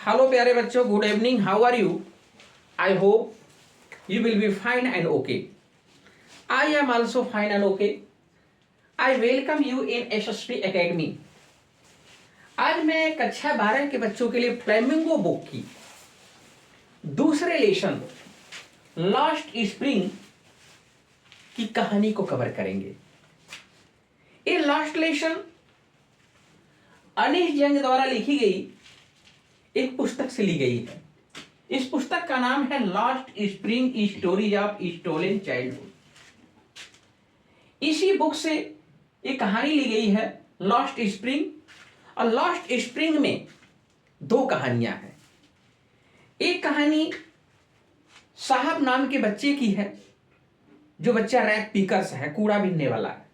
Hello प्यारे बच्चों, good evening. How are you? I hope you will be fine and okay. I am also fine and okay. I welcome you in Yashasvi academy. आज मैं कक्षा 12 के बच्चों के लिए फ्लेमिंगो बुक की दूसरे लेसन लास्ट स्प्रिंग की कहानी को कवर करेंगे। ये लास्ट लेसन अनिश जंग द्वारा लिखी गई एक पुस्तक से ली गई है। इस पुस्तक का नाम है last spring stories of stolen childhood. इसी बुक से एक कहानी ली गई है लास्ट स्प्रिंग। और लास्ट स्प्रिंग में दो कहानियां हैं। एक कहानी साहब नाम के बच्चे की है, जो बच्चा रैक पिकर्स है, कूड़ा बीनने वाला है।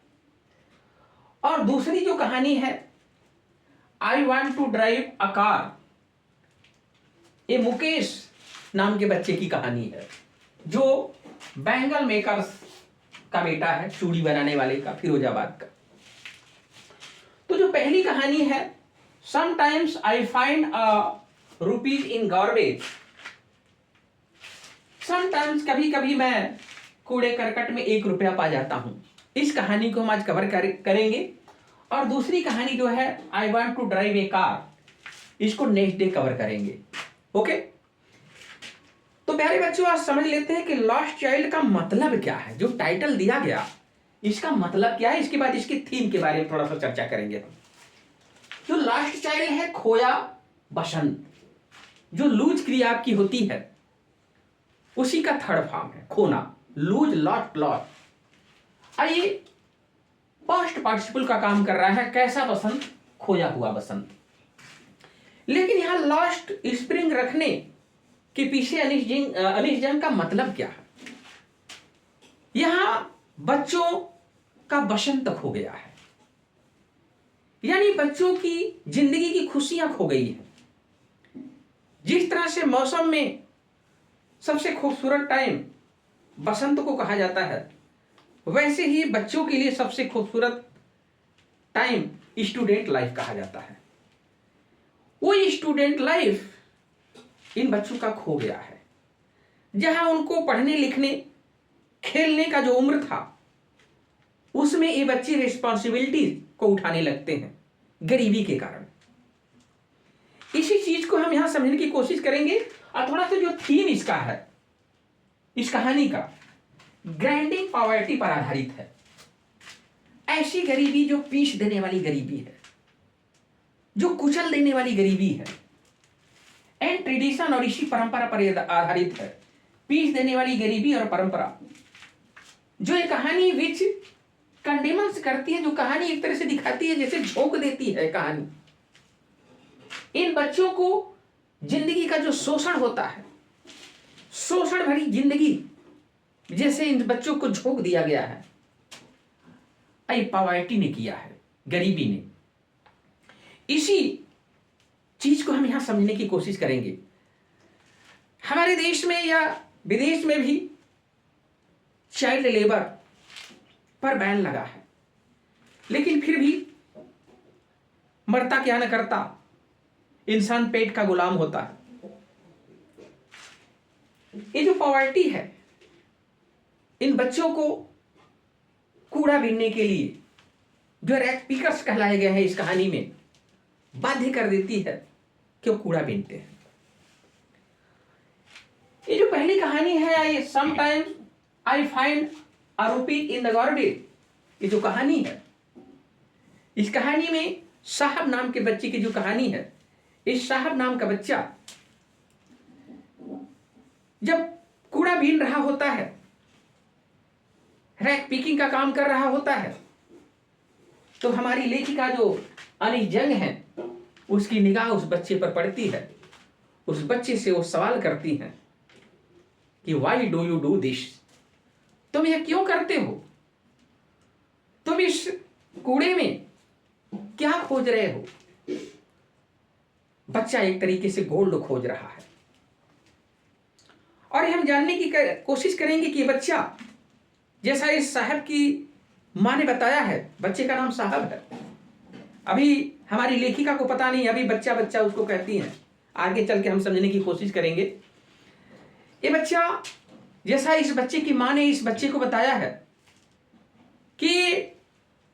और दूसरी जो कहानी है I want to drive a car, ये मुकेश नाम के बच्चे की कहानी है, जो बैंगल मेकर्स का बेटा है, चूड़ी बनाने वाले का, फिरोजाबाद का। तो जो पहली कहानी है sometimes I find a rupees in garbage, sometimes कभी कभी मैं कूड़े करकट में 1 रुपया पा जाता हूं। इस कहानी को हम आज कवर करेंगे। और दूसरी कहानी जो है I want to drive a car, इसको नेक्स्ट डे कवर करेंगे। ओके, तो प्यारे बच्चों आज समझ लेते हैं कि लॉस्ट चाइल्ड का मतलब क्या है। जो टाइटल दिया गया इसका मतलब क्या है, इसके बाद इसकी थीम के बारे में थोड़ा सा चर्चा करेंगे हम। जो लास्ट चाइल्ड है खोया बसंत, जो लूज क्रिया आपकी होती है उसी का थर्ड फॉर्म है खोना, लूज लॉस्ट लॉस्ट। आइए, पास्ट पार्टिसिपल का काम कर रहा है कैसा बसंत, खोया हुआ बसंत। लेकिन यहां लास्ट स्प्रिंग रखने के पीछे अनिश जंग का मतलब क्या है। यहां बच्चों का बसंत खो गया है, यानी बच्चों की जिंदगी की खुशियां खो गई है। जिस तरह से मौसम में सबसे खूबसूरत टाइम बसंत को कहा जाता है, वैसे ही बच्चों के लिए सबसे खूबसूरत टाइम स्टूडेंट लाइफ कहा जाता है। वो स्टूडेंट लाइफ इन बच्चों का खो गया है, जहां उनको पढ़ने लिखने खेलने का जो उम्र था उसमें ये बच्चे रिस्पॉन्सिबिलिटी को उठाने लगते हैं गरीबी के कारण। इसी चीज को हम यहां समझने की कोशिश करेंगे। और थोड़ा सा जो थीम इसका है, इस कहानी का ग्राइंडिंग पॉवर्टी पर आधारित है। ऐसी गरीबी जो पीस देने वाली गरीबी है, जो कुचल देने वाली गरीबी है। एंड ट्रेडिशन, और इसी परंपरा पर आधारित है, पीस देने वाली गरीबी और परंपरा। जो ये कहानी विच कंडेमन्स करती है, जो कहानी एक तरह से दिखाती है, जैसे झोंक देती है कहानी इन बच्चों को जिंदगी का जो शोषण होता है, शोषण भरी जिंदगी जैसे इन बच्चों को झोंक दिया गया है। पॉवर्टी ने किया है, गरीबी ने। इसी चीज को हम यहां समझने की कोशिश करेंगे। हमारे देश में या विदेश में भी चाइल्ड लेबर पर बैन लगा है, लेकिन फिर भी मरता क्या न करता, इंसान पेट का गुलाम होता है। ये जो पॉवर्टी है इन बच्चों को कूड़ा बीनने के लिए, जो रैक पिकर्स कहलाए गए हैं इस कहानी में, बाध्य कर देती है कि वो कूड़ा बीनते हैं। ये जो पहली कहानी है, I sometimes I find a rupee in the garbage, ये जो कहानी है, इस कहानी में साहब नाम के बच्चे की जो कहानी है, इस साहब नाम का बच्चा जब कूड़ा बीन रहा होता है, रैक पिकिंग का काम कर रहा होता है, तो हमारी लेखिका जो अनिश जंग है उसकी निगाह उस बच्चे पर पड़ती है। उस बच्चे से वो सवाल करती हैं कि why do you do this, तुम यह क्यों करते हो, तुम इस कूड़े में क्या खोज रहे हो। बच्चा एक तरीके से गोल्ड खोज रहा है। और हम जानने की कोशिश करेंगे कि बच्चा, जैसा इस साहब की मां ने बताया है, बच्चे का नाम साहब है। अभी हमारी लेखिका को पता नहीं, अभी बच्चा बच्चा उसको कहती हैं, आगे चल के हम समझने की कोशिश करेंगे। ये बच्चा, जैसा इस बच्चे की माँ ने इस बच्चे को बताया है कि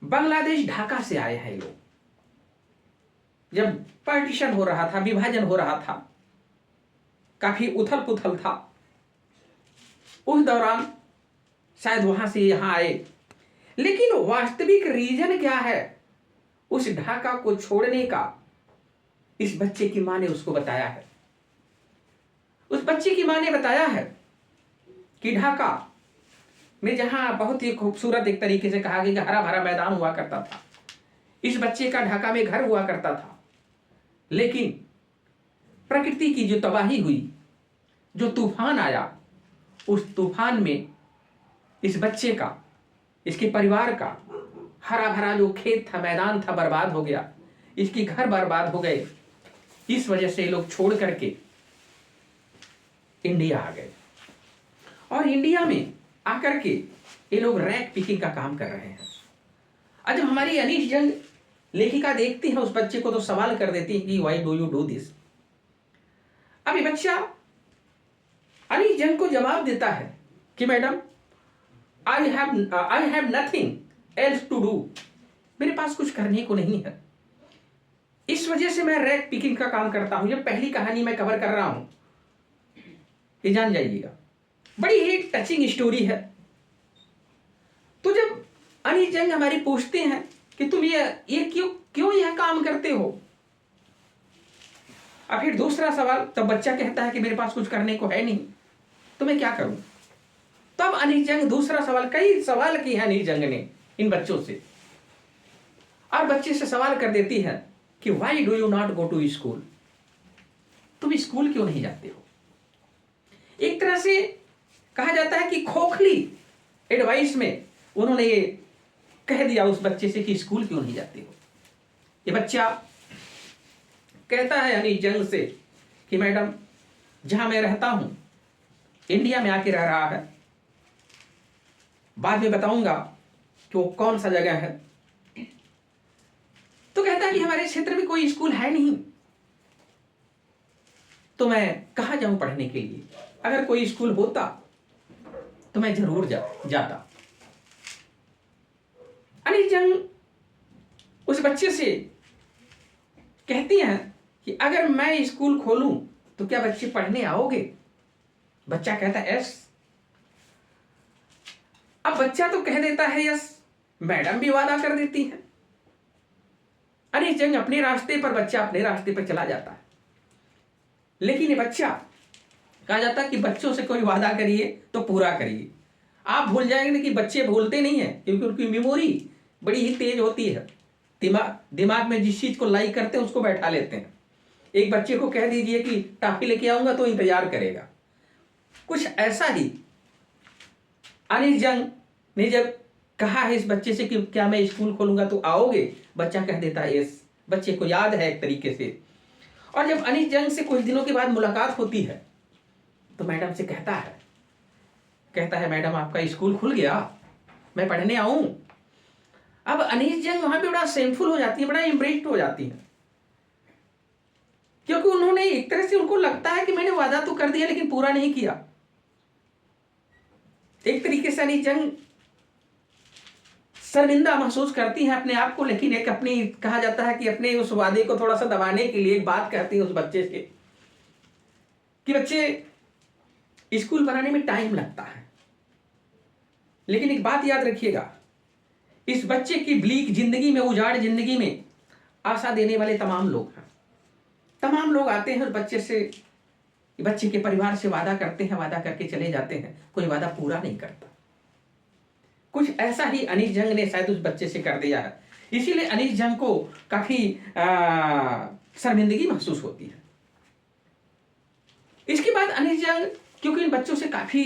बांग्लादेश ढाका से आए हैं लोग। जब पार्टीशन हो रहा था, विभाजन हो रहा था, काफी उथल पुथल था, उस दौरान शायद वहां से यहां आए। लेकिन वास्तविक रीजन क्या है उस ढाका को छोड़ने का, इस बच्चे की मां ने उसको बताया है। उस बच्चे की मां ने बताया है कि ढाका में जहां बहुत ही खूबसूरत एक तरीके से कहा गया कि हरा भरा मैदान हुआ करता था, इस बच्चे का ढाका में घर हुआ करता था। लेकिन प्रकृति की जो तबाही हुई, जो तूफान आया, उस तूफान में इस बच्चे का, इसके परिवार का हरा भरा जो खेत था, मैदान था, बर्बाद हो गया। इसके घर बर्बाद हो गए। इस वजह से ये लोग छोड़ करके इंडिया आ गए और इंडिया में आकर के ये लोग रैक पिकिंग का काम कर रहे हैं। आज जब हमारी अनीश जंग लेखिका देखती है उस बच्चे को तो सवाल कर देती है कि why do you do this. अब ये बच्चा अनीश जंग को जवाब देता है कि madam I have nothing else to do, मेरे पास कुछ करने को नहीं है, इस वजह से मैं रैक पिकिंग का काम करता हूं। ये पहली कहानी मैं कवर कर रहा हूं, ये जान जाइएगा। बड़ी ही टचिंग स्टोरी है। तो जब अनीश जंग हमारी पूछते हैं कि तुम ये क्यों यह काम करते हो, और फिर दूसरा सवाल, तब बच्चा कहता है कि मेरे पास कुछ करने को है नहीं, तो मैं क्या करूं। तब अनीश जंग दूसरा सवाल, कई सवाल किए हैं अनीश जंग ने इन बच्चों से, और बच्चे से सवाल कर देती है कि why do you not go to school, तुम स्कूल क्यों नहीं जाते हो। एक तरह से कहा जाता है कि खोखली एडवाइस में उन्होंने ये कह दिया उस बच्चे से कि स्कूल क्यों नहीं जाते हो। ये बच्चा कहता है अनीश जंग से कि मैडम जहां मैं रहता हूं इंडिया में आके रह रहा है, बाद में बताऊंगा कि वो कौन सा जगह है। तो कहता है कि हमारे क्षेत्र में कोई स्कूल है नहीं, तो मैं कहां जाऊं पढ़ने के लिए, अगर कोई स्कूल होता तो मैं जरूर जाता। अनीश जंग उस बच्चे से कहती हैं कि अगर मैं स्कूल खोलूं तो क्या बच्चे पढ़ने आओगे। बच्चा कहता है यस। अब बच्चा तो कह देता है यस, मैडम भी वादा कर देती है। अनीश जंग अपने रास्ते पर, बच्चा अपने रास्ते पर चला जाता है। लेकिन ये बच्चा, कहा जाता है कि बच्चों से कोई वादा करिए तो पूरा करिए। आप भूल जाएंगे कि बच्चे भूलते नहीं है, क्योंकि उनकी मेमोरी बड़ी ही तेज होती है। दिमाग में जिस चीज को लाइक करते हैं उसको बैठा लेते हैं। एक बच्चे को कह दीजिए कि टॉफी लेके आऊंगा तो इंतजार करेगा। कुछ ऐसा ही अनीश जंग ने जब कहा है इस बच्चे से कि क्या मैं स्कूल खोलूंगा तो आओगे, बच्चा कह देता है यस। बच्चे को याद है एक तरीके से। और जब अनीश जंग से कुछ दिनों के बाद मुलाकात होती है तो मैडम से कहता है मैडम आपका स्कूल खुल गया, मैं पढ़ने आऊं। अब अनीश जंग वहां पे बड़ा सेमफुल हो जाती है, बड़ा इम्प्रेस्ड हो जाती है, क्योंकि उन्होंने एक तरह से, उनको लगता है कि मैंने वादा तो कर दिया लेकिन पूरा नहीं किया। एक तरीके से अनीश जंग शर्मिंदा महसूस करती हैं अपने आप को, लेकिन एक अपनी, कहा जाता है कि अपने उस वादे को थोड़ा सा दबाने के लिए एक बात कहती है उस बच्चे से कि बच्चे स्कूल बनाने में टाइम लगता है, लेकिन एक बात याद रखिएगा, इस बच्चे की ब्लीक जिंदगी में, उजाड़ जिंदगी में आशा देने वाले तमाम लोग हैं। तमाम लोग आते हैं उस बच्चे से, बच्चे के परिवार से वादा करते हैं, वादा करके चले जाते हैं, कोई वादा पूरा नहीं करता। कुछ ऐसा ही अनीश जंग ने शायद उस बच्चे से कर दिया है, इसीलिए अनीश जंग को काफी शर्मिंदगी महसूस होती है। इसके बाद अनीश जंग, क्योंकि इन बच्चों से काफी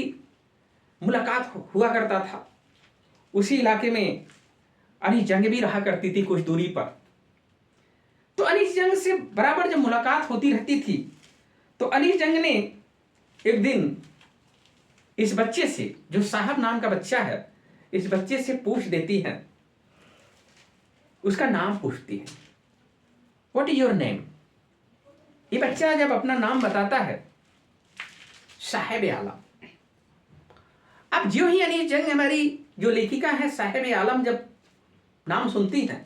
मुलाकात हुआ करता था, उसी इलाके में अनीश जंग भी रहा करती थी कुछ दूरी पर। तो अनीश जंग से बराबर जब मुलाकात होती रहती थी तो अनीश जंग ने एक दिन इस बच्चे से, जो साहब नाम का बच्चा है, इस बच्चे से पूछ देती है, उसका नाम पूछती है, व्हाट इज योर नेम। ये बच्चा जब अपना नाम बताता है साहिब आलम, अब जो ही अनीस जंग हमारी जो लेखिका है साहिब आलम जब नाम सुनती है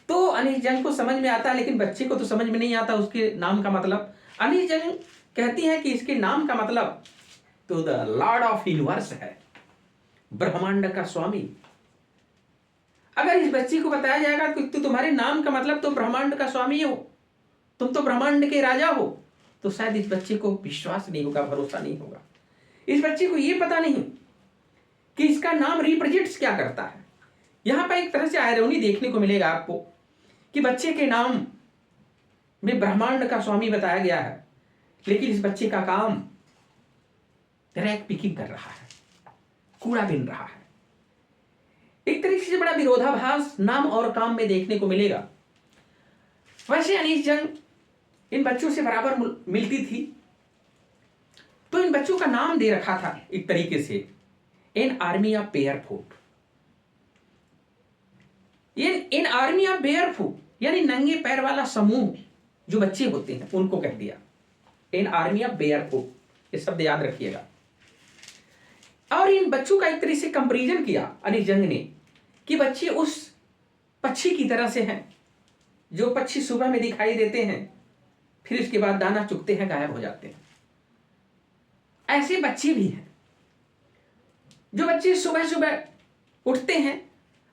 तो अनीस जंग को समझ में आता है, लेकिन बच्चे को तो समझ में नहीं आता उसके नाम का मतलब। अनीस जंग कहती है कि इसके नाम का मतलब तो द लॉर्ड ऑफ यूनिवर्स है, ब्रह्मांड का स्वामी। अगर इस बच्ची को बताया जाएगा कि तो तुम्हारे नाम का मतलब तो ब्रह्मांड का स्वामी हो, तुम तो ब्रह्मांड के राजा हो, तो शायद इस बच्चे को विश्वास नहीं होगा, भरोसा नहीं होगा। इस बच्चे को यह पता नहीं कि इसका नाम रिप्रेजेंट्स क्या करता है। यहां पर एक तरह से आयरनी देखने को मिलेगा आपको कि बच्चे के नाम में ब्रह्मांड का स्वामी बताया गया है, लेकिन इस बच्चे का काम रैक पिकिंग कर रहा है, कूड़ा बीन रहा है। एक तरीके से बड़ा विरोधाभास नाम और काम में देखने को मिलेगा। वैसे अनीस जंग इन बच्चों से बराबर मिलती थी, तो इन बच्चों का नाम दे रखा था एक तरीके से an army of barefoot. In army of barefoot यानी नंगे पैर वाला समूह जो बच्चे होते हैं उनको कह दिया इन आर्मी ऑफ बेयरफुट, ये शब्द याद रखिएगा। और इन बच्चों का एक तरीके से कंपैरिजन किया अनीस जंग ने कि बच्चे उस पक्षी की तरह से हैं जो पक्षी सुबह में दिखाई देते हैं, फिर उसके बाद दाना चुगते हैं, गायब हो जाते हैं। ऐसे बच्चे भी हैं जो बच्चे सुबह सुबह उठते हैं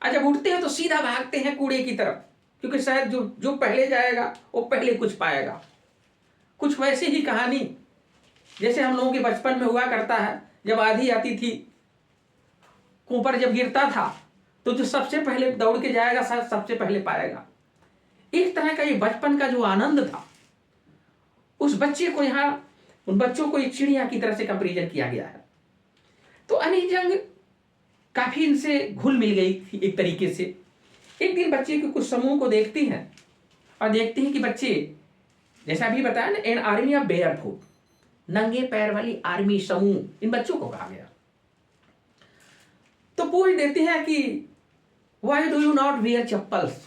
और जब उठते हैं तो सीधा भागते हैं कूड़े की तरफ, क्योंकि शायद जो पहले जाएगा वो पहले कुछ पाएगा। कुछ वैसे ही कहानी जैसे हम लोगों के बचपन में हुआ करता है, जब आंधी आती थी, ऊपर जब गिरता था तो जो सबसे पहले दौड़ के जाएगा शायद सबसे पहले पाएगा। एक तरह का ये बचपन का जो आनंद था, उस बच्चे को यहाँ उन बच्चों को एक चिड़िया की तरह से कंपैरिजन किया गया है। तो अनीस जंग काफी इनसे घुल मिल गई थी एक तरीके से। एक दिन बच्चे के कुछ समूह को देखती हैं और देखती हैं कि बच्चे, जैसा अभी बताया ना, एन आर्मी ऑफ बेयरफुट, नंगे पैर वाली आर्मी समूह इन बच्चों को कहा गया। तो पूछ देती हैं कि why do you not wear chappals,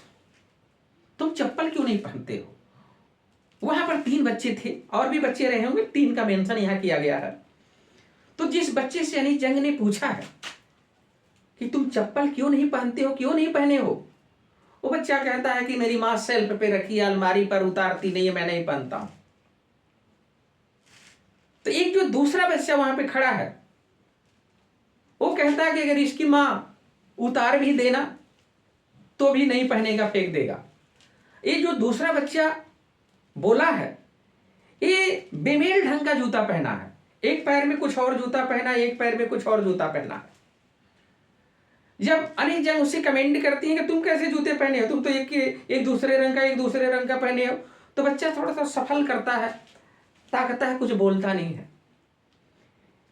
तुम चप्पल क्यों नहीं पहनते हो। वहां पर 3 बच्चे थे, और भी बच्चे रहे होंगे, 3 का मेंशन यहां किया गया है। तो जिस बच्चे से अनीस जंग ने पूछा है कि तुम चप्पल क्यों नहीं पहनते हो, क्यों नहीं पहने हो, वो बच्चा कहता है कि मेरी मां शेल्फ पे रखी है, अलमारी पर उतारती नहीं है, मैं नहीं पहनता हूं। तो एक जो दूसरा बच्चा वहां पे खड़ा है वो कहता है कि अगर इसकी मां उतार भी देना तो भी नहीं पहनेगा, फेंक देगा। ये जो दूसरा बच्चा बोला है ये बेमेल ढंग का जूता पहना है, एक पैर में कुछ और जूता पहना, एक पैर में कुछ और जूता पहना है। जब अनीस जंग उससे कमेंट करती है कि तुम कैसे जूते पहने हो, तुम तो एक दूसरे रंग का पहने हो, तो बच्चा थोड़ा सा सफल करता है, ताकता है, कुछ बोलता नहीं है।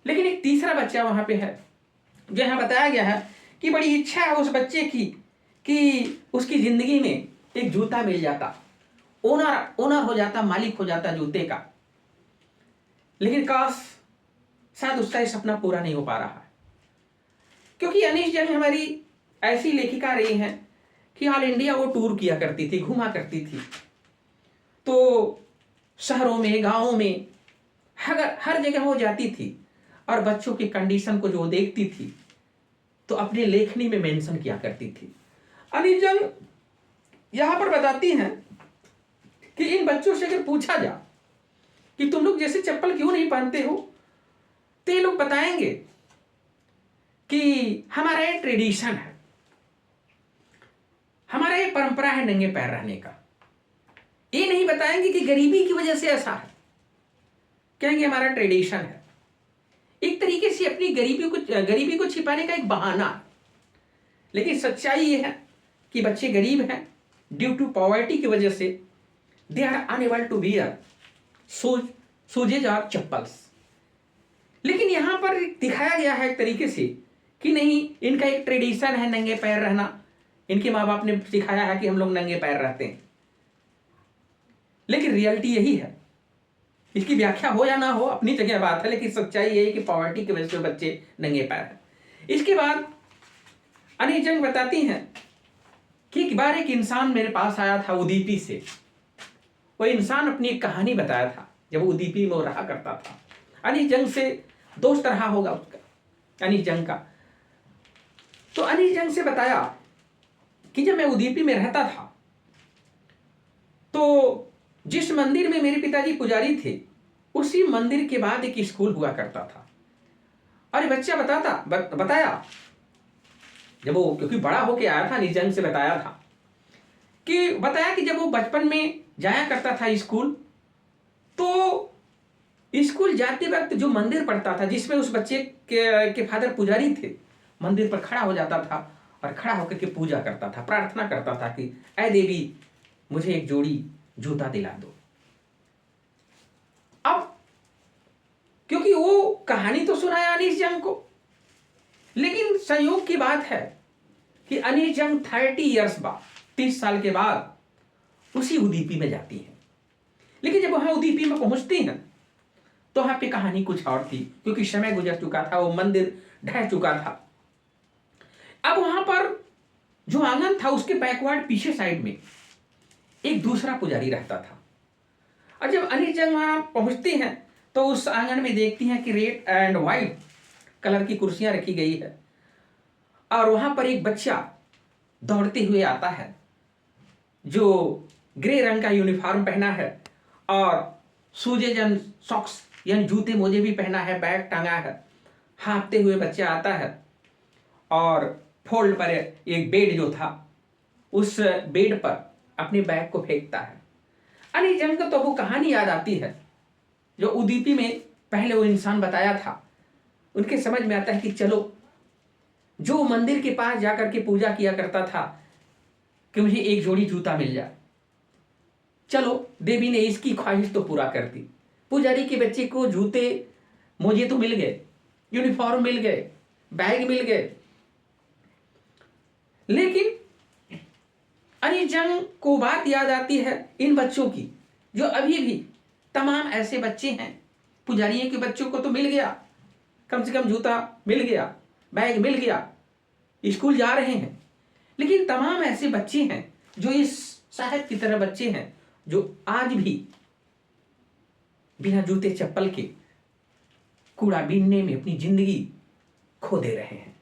लेकिन एक तीसरा बच्चा वहां पे है, जो यहां बताया गया है कि बड़ी इच्छा है उस बच्चे की कि उसकी जिंदगी में एक जूता मिल जाता, ओनर हो जाता, मालिक हो जाता जूते का। लेकिन काश शायद उसका ये सपना पूरा नहीं हो पा रहा है, क्योंकि अनीस जंग हमारी ऐसी लेखिका रही हैं कि ऑल इंडिया वो टूर किया करती थी, घुमा करती थी। तो शहरों में, गांवों में, हर जगह वो जाती थी और बच्चों की कंडीशन को जो देखती थी तो अपने लेखनी में मेंशन किया करती थी। अनीस जंग यहां पर बताती हैं कि इन बच्चों से अगर पूछा जा कि तुम लोग जैसे चप्पल क्यों नहीं पहनते हो, तो ये लोग बताएंगे कि हमारा ये ट्रेडिशन है, हमारा ये परंपरा है नंगे पैर रहने का। ये नहीं बताएंगे कि गरीबी की वजह से ऐसा है, कहेंगे हमारा ट्रेडिशन है। एक तरीके से अपनी गरीबी को छिपाने का एक बहाना। लेकिन सच्चाई ये है कि बच्चे गरीब हैं, ड्यू टू पॉवर्टी की वजह से they are unable to wear shoes और चप्पल्स। लेकिन यहां पर दिखाया गया है एक तरीके से कि नहीं, इनका एक ट्रेडिशन है नंगे पैर रहना, इनके माँ बाप ने सिखाया है कि हम लोग नंगे पैर रहते हैं। लेकिन रियलिटी यही है, इसकी व्याख्या हो या ना हो अपनी जगह बात है, लेकिन सच्चाई यही है कि पॉवर्टी की वजह से बच्चे नंगे पैर हैं। इसके बाद अनीस जंग बताती हैं कि एक बार एक इंसान मेरे पास आया था उदीपी से। वो इंसान अपनी एक कहानी बताया था जब वो उदीपी में रहा करता था। अनीस जंग से दोस्त रहा होगा उसका, अनीस जंग का। तो अनीस जंग से बताया कि जब मैं उदीपी में रहता था तो जिस मंदिर में मेरे पिताजी पुजारी थे उसी मंदिर के बाद एक स्कूल हुआ करता था। और बच्चा बताया जब वो, क्योंकि बड़ा होके आया था, अनीस जंग से बताया था कि जब वो बचपन में जाया करता था स्कूल, तो स्कूल जाते वक्त जो मंदिर पड़ता था जिसमें उस बच्चे के फादर पुजारी थे, मंदिर पर खड़ा हो जाता था और खड़ा होकर के पूजा करता था, प्रार्थना करता था कि ऐ देवी मुझे एक जोड़ी जूता दिला दो। अब क्योंकि वो कहानी तो सुनाया अनीस जंग को, लेकिन संयोग की बात है कि अनीस जंग 30 ईयर्स बाद, 30 साल के बाद उसी उदीपी में जाती है। लेकिन जब वहां उदीपी में पहुंचती हैं तो वहां पे कहानी कुछ और थी, क्योंकि समय गुजर चुका था, वो मंदिर ढह चुका था। अब वहां पर जो आंगन था उसके बैकवर्ड पीछे साइड में एक दूसरा पुजारी रहता था। और जब अनीस जंग वहां पहुंचती हैं तो उस आंगन में देखती हैं कि रेड एंड व्हाइट कलर की कुर्सियां रखी गई है और वहां पर एक बच्चा दौड़ते हुए आता है जो ग्रे रंग का यूनिफॉर्म पहना है और शूजेज एंड सॉक्स यानी जूते मोजे भी पहना है, बैग टांगा है। हाँफते हुए बच्चा आता है और फोल्ड पर एक बेड जो था उस बेड पर अपने बैग को फेंकता है। अनीस जंग को तो वो कहानी याद आती है जो उदीपी में पहले वो इंसान बताया था। उनके समझ में आता है कि चलो, जो मंदिर के पास जाकर के पूजा किया करता था कि मुझे एक जोड़ी जूता मिल जाए, चलो देवी ने इसकी ख्वाहिश तो पूरा कर दी। पुजारी के बच्चे को जूते मोजे तो मिल गए, यूनिफॉर्म मिल गए, बैग मिल गए, लेकिन अनीस जंग को बात याद आती है इन बच्चों की जो अभी भी तमाम ऐसे बच्चे हैं। पुजारियों के बच्चों को तो मिल गया, कम से कम जूता मिल गया, बैग मिल गया, स्कूल जा रहे हैं, लेकिन तमाम ऐसे बच्चे हैं जो इस साहब की तरह बच्चे हैं जो आज भी बिना जूते चप्पल के कूड़ा बीनने में अपनी जिंदगी खो दे रहे हैं।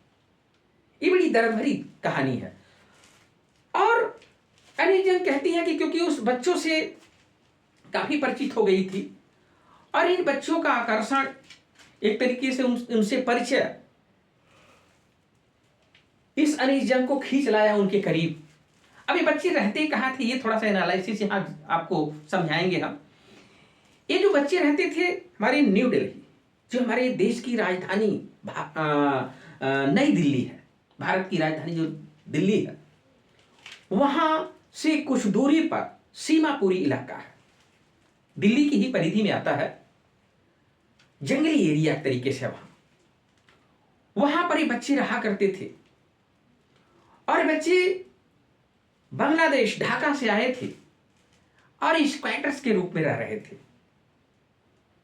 ये बड़ी दर्द भरी कहानी है। और अनीस जंग कहती है कि क्योंकि उस बच्चों से काफी परिचित हो गई थी और इन बच्चों का आकर्षण, एक तरीके से उनसे परिचय इस अनीस जंग को खींच लाया उनके करीब। अब ये बच्चे रहते कहाँ थे, ये थोड़ा सा एनालिसिस यहाँ आपको समझाएंगे हम। ये जो बच्चे रहते थे हमारे न्यू दिल्ली, जो हमारे देश की राजधानी नई दिल्ली है, भारत की राजधानी जो दिल्ली है, वहां से कुछ दूरी पर सीमापुरी इलाका है, दिल्ली की ही परिधि में आता है, जंगली एरिया तरीके से। वहां पर ये बच्चे रहा करते थे और बच्चे बांग्लादेश ढाका से आए थे और स्क्वैटर्स के रूप में रह रहे थे।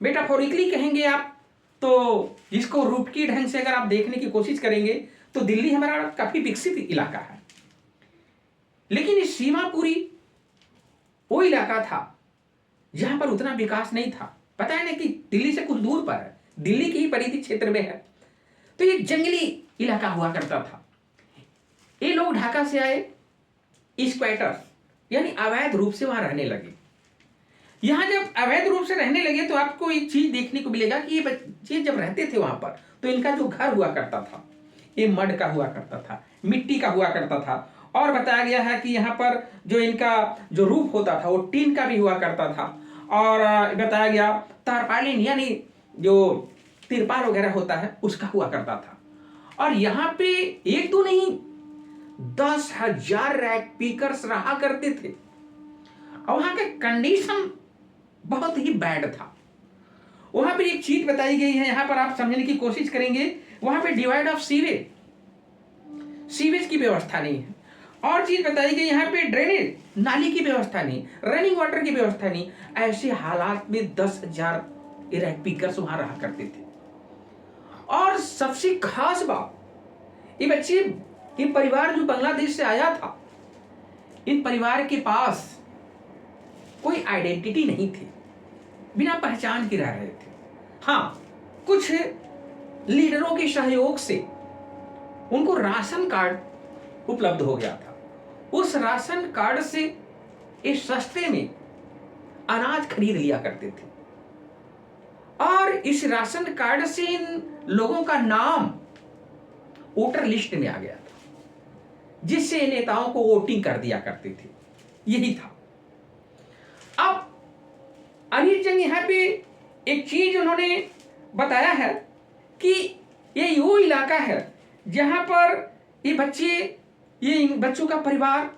मेटाफोरिकली कहेंगे आप तो, जिसको रूपकी ढंग से अगर आप देखने की कोशिश करेंगे तो दिल्ली हमारा काफी विकसित इलाका है, लेकिन इस सीमापुरी वो इलाका था जहां पर उतना विकास नहीं था। पता है ना कि दिल्ली से कुछ दूर पर है, दिल्ली की ही परिधि क्षेत्र में है, तो ये जंगली इलाका हुआ करता था। ये लोग ढाका से आए, स्क्वैटर यानी अवैध रूप से वहां रहने लगे। यहां जब अवैध रूप से रहने लगे तो आपको एक चीज देखने को मिलेगा कि ये बच्चे जब रहते थे वहां पर तो इनका जो घर हुआ करता था ये मड का हुआ करता था, मिट्टी का हुआ करता था। और बताया गया है कि यहाँ पर जो इनका जो रूफ होता था वो टीन का भी हुआ करता था। और बताया गया तारपालिन यानी जो तिरपाल वगैरह होता है उसका हुआ करता था। और यहाँ पे एक दो नहीं 10,000 रैक पीकर्स रहा करते थे और वहां का कंडीशन बहुत ही बैड था। वहां पर एक चीज बताई गई है, यहां पर आप समझने की कोशिश करेंगे, वहां पे डिवाइड ऑफ सीवेज की व्यवस्था नहीं है। और चीज बताई गई यहाँ पे ड्रेनेज नाली की व्यवस्था नहीं, रनिंग वाटर की व्यवस्था नहीं। ऐसे हालात में 10,000 रैक पीकर्स वहां रहा करते थे। और सबसे खास बात, ये बच्चे, ये परिवार जो बांग्लादेश से आया था, इन परिवार के पास कोई आइडेंटिटी नहीं थी, बिना पहचान के रह रहे थे। हाँ, कुछ लीडरों के सहयोग से उनको राशन कार्ड उपलब्ध हो गया था। उस राशन कार्ड से इस सस्ते में अनाज खरीद लिया करते थे और इस राशन कार्ड से इन लोगों का नाम वोटर लिस्ट में आ गया था, जिससे नेताओं को वोटिंग कर दिया करते थे। यही था। अब अनिल जंग यहां पे एक चीज उन्होंने बताया है कि ये वो इलाका है जहां पर ये बच्चों का परिवार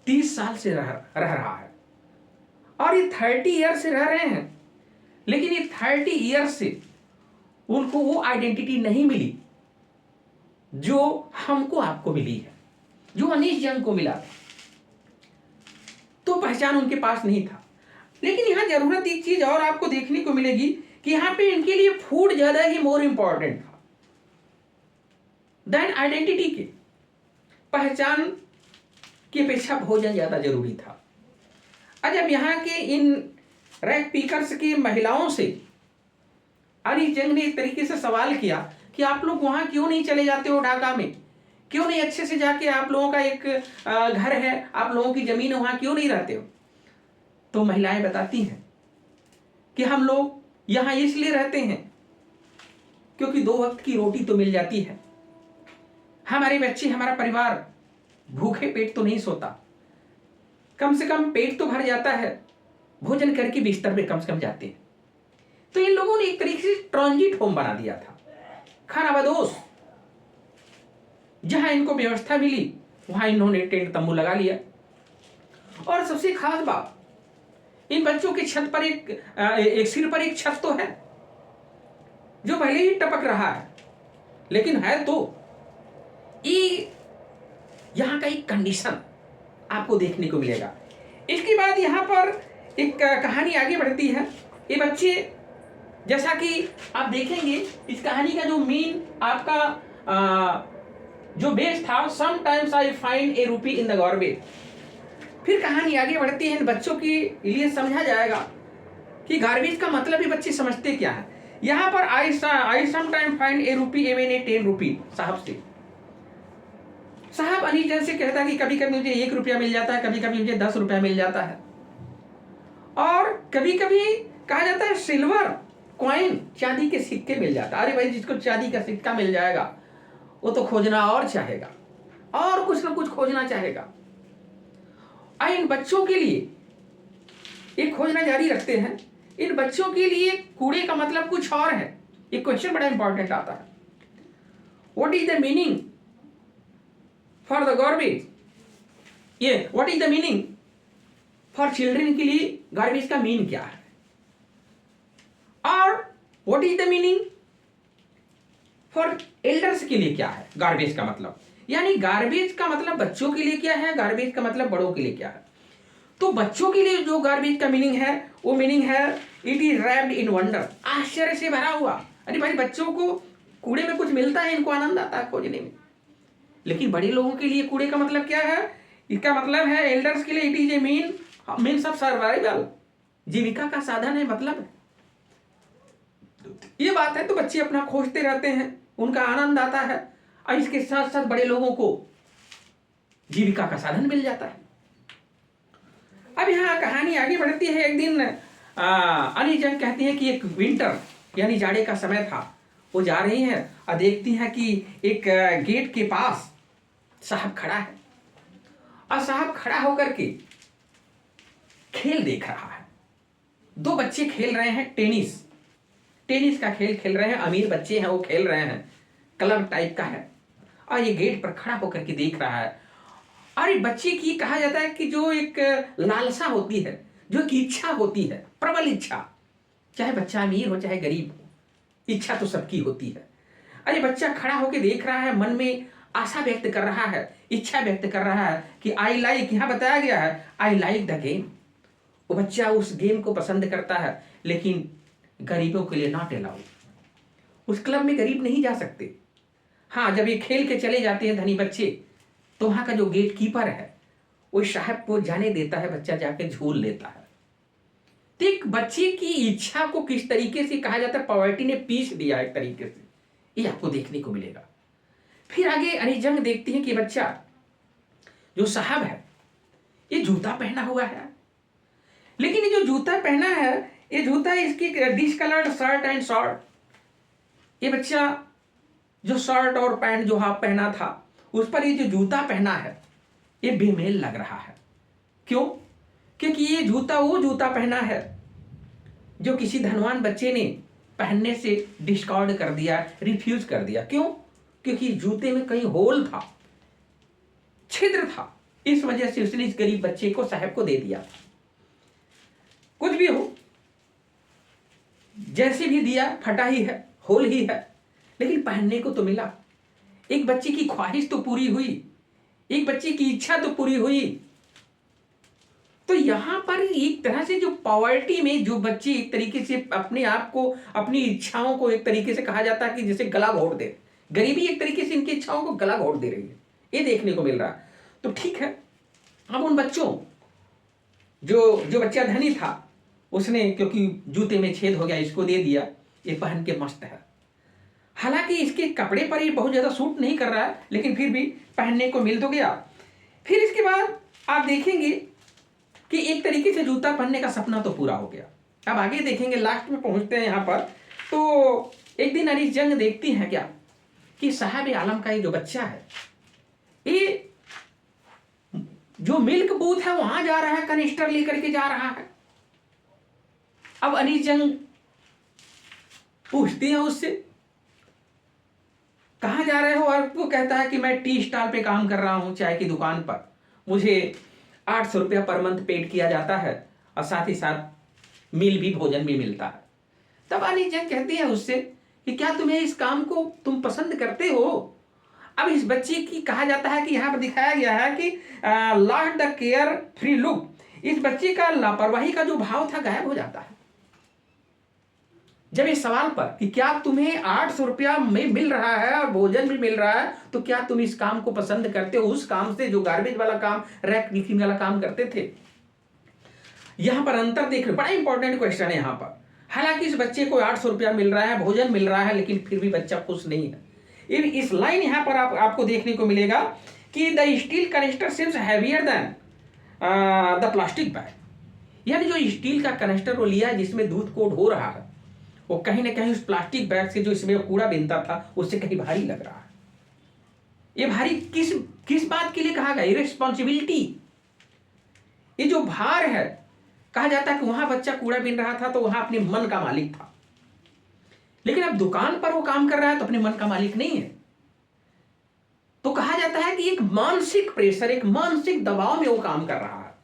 30 साल से रह रहा है और ये 30 ईयर से रह रहे हैं, लेकिन ये 30 ईयर से उनको वो आइडेंटिटी नहीं मिली जो हमको आपको मिली है, जो अनीश जंग को मिला था। तो पहचान उनके पास नहीं था। लेकिन यहां जरूरत एक चीज और आपको देखने को मिलेगी कि यहां पे इनके लिए फूड ज्यादा ही मोर इंपॉर्टेंट था देन आइडेंटिटी के। पहचान की अपेक्षा भोजन ज्यादा जरूरी था। जब यहाँ के इन रैग पीकर्स की महिलाओं से अनिश जंग ने एक तरीके से सवाल किया कि आप लोग वहां क्यों नहीं चले जाते हो, ढाका में क्यों नहीं अच्छे से जाके, आप लोगों का एक घर है, आप लोगों की जमीन है, वहां क्यों नहीं रहते हो? तो महिलाएं बताती हैं कि हम लोग यहां इसलिए रहते हैं क्योंकि 2 वक्त की रोटी तो मिल जाती है, हमारे बच्चे, हमारा परिवार भूखे पेट तो नहीं सोता, कम से कम पेट तो भर जाता है, भोजन करके बिस्तर पे कम से कम जाते हैं। तो इन लोगों ने एक तरीके से ट्रांजिट होम बना दिया था, खानाबदोश। जहां इनको व्यवस्था मिली वहां इन्होंने टेंट तंबू लगा लिया। और सबसे खास बात, इन बच्चों के छत पर एक सिर पर एक छत तो है जो पहले ही टपक रहा है, लेकिन है तो ये यहां का एक कंडीशन आपको देखने को मिलेगा। इसके बाद यहां पर एक कहानी आगे बढ़ती है। ये बच्चे, जैसा कि आप देखेंगे, इस कहानी का जो मेन आपका जो बेस था, समटाइम्स आई फाइंड ए रूपी इन द गार्बेज। फिर कहानी आगे बढ़ती है, इन बच्चों के लिए समझा जाएगा कि गार्बेज का मतलब ही बच्चे समझते क्या है। यहां पर आई समटाइम फाइंड ए रूपी एवन ए 10 रूपी। साहब अनिश जंग से कहता है कि कभी कभी मुझे 1 रुपया मिल जाता है, कभी कभी मुझे 10 रुपया मिल जाता है, और कभी कभी कहा जाता है सिल्वर कॉइन, चांदी के सिक्के मिल जाता है। अरे भाई, जिसको चांदी का सिक्का मिल जाएगा वो तो खोजना और चाहेगा, और कुछ ना कुछ खोजना चाहेगा। इन बच्चों के लिए ये खोजना जारी रखते हैं। इन बच्चों के लिए कूड़े का मतलब कुछ और है। ये क्वेश्चन बड़ा इंपॉर्टेंट आता है, what is the meaning for the garbage, ये what is the meaning for children के लिए गार्बेज का मीन क्या है, और what is the meaning for elders के लिए क्या है गार्बेज का मतलब। यानी गार्बेज का मतलब बच्चों के लिए क्या है, गार्बेज का मतलब बड़ों के लिए क्या है। तो बच्चों के लिए जो गार्बेज का मीनिंग है, वो मीनिंग है it is wrapped in wonder, आश्चर्य से भरा हुआ। अरे भाई, बच्चों को कूड़े में कुछ मिलता है, इनको आनंद आता है खोजने में। लेकिन बड़े लोगों के लिए कूड़े का मतलब क्या है? इसका मतलब है एल्डर्स के लिए it is a means of survival, जीविका का साधन है, मतलब है। ये बात है। तो बच्चे अपना खोजते रहते हैं, उनका आनंद आता है, और इसके साथ साथ बड़े लोगों को जीविका का साधन मिल जाता है। अब यहाँ कहानी आगे बढ़ती है। एक दिन अनिश जंग कहती है कि एक विंटर यानी जाड़े का समय था, वो जा रही हैं और देखती हैं कि एक गेट के पास साहब खड़ा है, और साहब खड़ा होकर के खेल देख रहा है। 2 बच्चे खेल रहे हैं, टेनिस का खेल खेल रहे हैं। अमीर बच्चे हैं, वो खेल रहे हैं, क्लब टाइप का है, और ये गेट पर खड़ा होकर के देख रहा है। और एक बच्चे की कहा जाता है कि जो एक लालसा होती है, जो एक इच्छा होती है, प्रबल इच्छा, चाहे बच्चा अमीर हो चाहे गरीब हो, इच्छा तो सबकी होती है। अरे बच्चा खड़ा होकर देख रहा है, मन में आशा व्यक्त कर रहा है, इच्छा व्यक्त कर रहा है कि आई लाइक, यहाँ बताया गया है आई लाइक द गेम। वो बच्चा उस गेम को पसंद करता है, लेकिन गरीबों के लिए नॉट अलाउड। उस क्लब में गरीब नहीं जा सकते। हाँ, जब ये खेल के चले जाते हैं धनी बच्चे, तो वहां का जो गेट कीपर है वो साहब को जाने देता है, बच्चा जाके झूल लेता है। प्रत्येक बच्चे की इच्छा को किस तरीके से कहा जाता है पॉवर्टी ने पीस दिया एक तरीके से, ये आपको देखने को मिलेगा। फिर आगे अनिजंग देखते हैं कि बच्चा जो साहब है ये जूता पहना हुआ है, लेकिन ये जो जूता पहना है ये जूता इसकी डिसकलर्ड शर्ट एंड शॉर्ट, ये बच्चा जो शर्ट और पैंट जो हाफ पहना था उस पर ये जो जूता पहना है ये बेमेल लग रहा है। क्यों? क्योंकि ये जूता वो जूता पहना है जो किसी धनवान बच्चे ने पहनने से डिस्कार्ड कर दिया, रिफ्यूज कर दिया। क्यों? क्योंकि जूते में कहीं होल था, छिद्र था, इस वजह से उसने इस गरीब बच्चे को साहब को दे दिया। कुछ भी हो, जैसे भी दिया फटा ही है, होल ही है, लेकिन पहनने को तो मिला। एक बच्चे की ख्वाहिश तो पूरी हुई, एक बच्चे की इच्छा तो पूरी हुई। तो यहां पर एक तरह से जो पॉवर्टी में जो बच्चे एक तरीके से अपने आप को, अपनी इच्छाओं को एक तरीके से कहा जाता है कि जैसे गला घोट दे, गरीबी एक तरीके से इनकी इच्छाओं को गला घोट दे रही है, ये देखने को मिल रहा है। तो ठीक है, अब उन बच्चों जो बच्चा धनी था उसने क्योंकि जूते में छेद हो गया इसको दे दिया, ये पहन के मस्त है। हालांकि इसके कपड़े पर ये बहुत ज्यादा सूट नहीं कर रहा है, लेकिन फिर भी पहनने को मिल तो गया। फिर इसके बाद आप देखेंगे कि एक तरीके से जूता पहनने का सपना तो पूरा हो गया। अब आगे देखेंगे, लास्ट में पहुंचते हैं यहाँ पर। तो एक दिन अनिजंग देखती हैं क्या कि साहब आलम का ये जो बच्चा है ये जो मिल्क बूथ है वहां जा रहा है, कनिस्टर लेकर के जा रहा है। अब अनिजंग पूछती है उससे, कहाँ जा रहे हो? और वो कहता है कि मैं टी स्टॉल पे काम कर रहा हूँ, चाय की दुकान पर, मुझे 800 रुपया पर मंथ पेड किया जाता है और साथ ही साथ मील भी, भोजन भी मिलता है। तब अनिजंग कहती है उससे कि क्या तुम्हें इस काम को तुम पसंद करते हो? अब इस बच्चे की कहा जाता है कि यहाँ पर दिखाया गया है कि lost the care free look, इस बच्चे का लापरवाही का जो भाव था गायब हो जाता है जब इस सवाल पर कि क्या तुम्हें 800 रुपया में मिल रहा है और भोजन भी मिल रहा है, तो क्या तुम इस काम को पसंद करते हो उस काम से जो गार्बेज वाला काम, रैक लिखिंग वाला काम करते थे? यहां पर अंतर देख रहे, बड़ा इंपॉर्टेंट क्वेश्चन है यहां पर। हालांकि इस बच्चे को 800 रुपया मिल रहा है, भोजन मिल रहा है, लेकिन फिर भी बच्चा खुश नहीं है। इस लाइन यहां पर आपको देखने को मिलेगा कि the steel canister seems heavier than the plastic bag, यानी जो स्टील का कनेस्टर वो लिया जिसमें दूध कोट हो रहा है, वो कहीं ना कहीं उस प्लास्टिक बैग से जो इसमें कूड़ा बिनता था उससे कहीं भारी लग रहा है। ये भारी किस बात के लिए कहा गया? इरेस्पॉन्सिबिलिटी, ये जो भार है, कहा जाता है कि वहां बच्चा कूड़ा बिन रहा था तो वहां अपने मन का मालिक था, लेकिन अब दुकान पर वो काम कर रहा है तो अपने मन का मालिक नहीं है। तो कहा जाता है कि एक मानसिक प्रेशर, एक मानसिक दबाव में वो काम कर रहा है,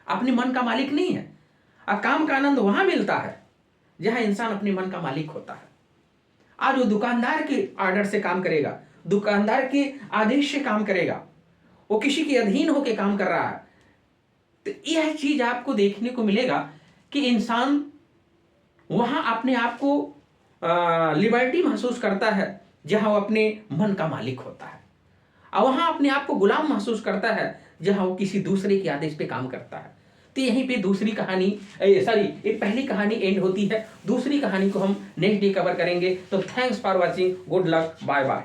अपने मन का मालिक नहीं है। अब काम का आनंद वहां मिलता है जहां इंसान अपने मन का मालिक होता है। आज वो दुकानदार के ऑर्डर से काम करेगा, दुकानदार के आदेश से काम करेगा, वो किसी के अधीन होकर काम कर रहा है। तो यह चीज आपको देखने को मिलेगा कि इंसान वहां अपने आप को लिबर्टी महसूस करता है जहां वो अपने मन का मालिक होता है, और वहां अपने आप को गुलाम महसूस करता है जहां वो किसी दूसरे के आदेश पे काम करता है। तो यहीं पे दूसरी कहानी, एक पहली कहानी एंड होती है। दूसरी कहानी को हम नेक्स्ट डे कवर करेंगे। तो thanks for watching, good luck, bye bye.